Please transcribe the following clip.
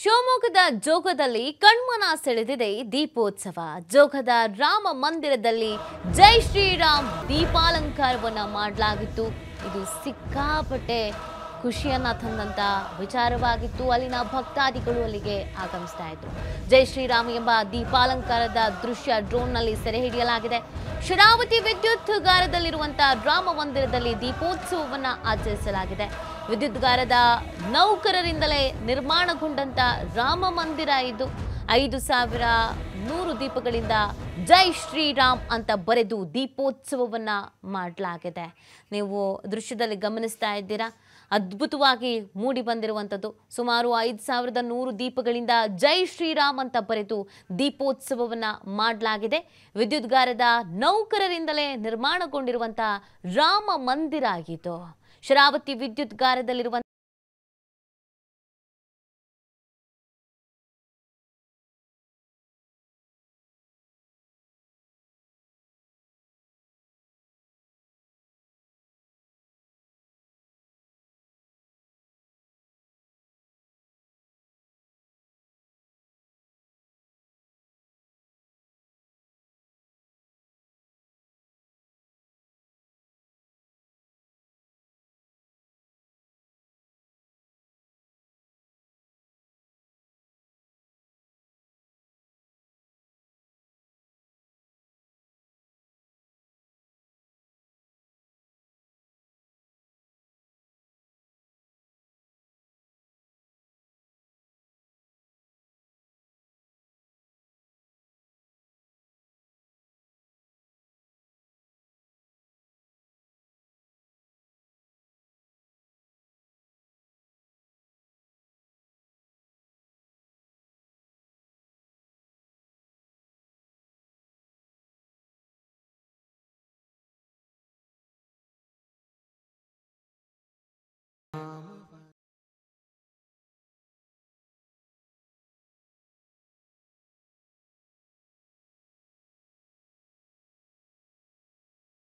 ಶಿವಮೊಗ್ಗದ ಜೋಗದಲ್ಲಿ ಕಣ್ಮನ ಸೆಳೆದಿದೆ ದೀಪೋತ್ಸವ. ಜೋಗದ ರಾಮ ಮಂದಿರದಲ್ಲಿ ಜೈ ಶ್ರೀರಾಮ್ ದೀಪಾಲಂಕಾರವನ್ನ ಮಾಡಲಾಗಿತ್ತು. ಇದು ಸಿಕ್ಕಾಪಟ್ಟೆ ಖುಷಿಯನ್ನ ತಂದಂತ ವಿಚಾರವಾಗಿತ್ತು. ಅಲ್ಲಿನ ಭಕ್ತಾದಿಗಳು ಅಲ್ಲಿಗೆ ಆಗಮಿಸ್ತಾ ಇದ್ರು. ಜೈ ಶ್ರೀರಾಮ್ ಎಂಬ ದೀಪಾಲಂಕಾರದ ದೃಶ್ಯ ಡ್ರೋನ್ನಲ್ಲಿ ಸೆರೆ ಹಿಡಿಯಲಾಗಿದೆ. ಶರಾವತಿ ವಿದ್ಯುತ್ಗಾರದಲ್ಲಿರುವಂತಹ ರಾಮ ಮಂದಿರದಲ್ಲಿ ದೀಪೋತ್ಸವವನ್ನ ಆಚರಿಸಲಾಗಿದೆ. ವಿದ್ಯುತ್ಗಾರದ ನೌಕರರಿಂದಲೇ ನಿರ್ಮಾಣಗೊಂಡಂತ ರಾಮ ಮಂದಿರ ಇದು. 5100 ದೀಪಗಳಿಂದ ಜೈ ಶ್ರೀರಾಮ್ ಅಂತ ಬರೆದು ದೀಪೋತ್ಸವವನ್ನ ಮಾಡಲಾಗಿದೆ. ನೀವು ದೃಶ್ಯದಲ್ಲಿ ಗಮನಿಸ್ತಾ ಇದ್ದೀರಾ, ಅದ್ಭುತವಾಗಿ ಮೂಡಿ ಬಂದಿರುವಂಥದ್ದು. ಸುಮಾರು 5100 ದೀಪಗಳಿಂದ ಜೈ ಶ್ರೀರಾಮ್ ಅಂತ ಬರೆದು ದೀಪೋತ್ಸವವನ್ನ ಮಾಡಲಾಗಿದೆ. ವಿದ್ಯುತ್ಗಾರದ ನೌಕರರಿಂದಲೇ ನಿರ್ಮಾಣಗೊಂಡಿರುವಂತಹ ರಾಮ ಮಂದಿರ ಆಗಿತ್ತು. ಶರಾವತಿ ವಿದ್ಯುತ್ಗಾರದಲ್ಲಿರುವ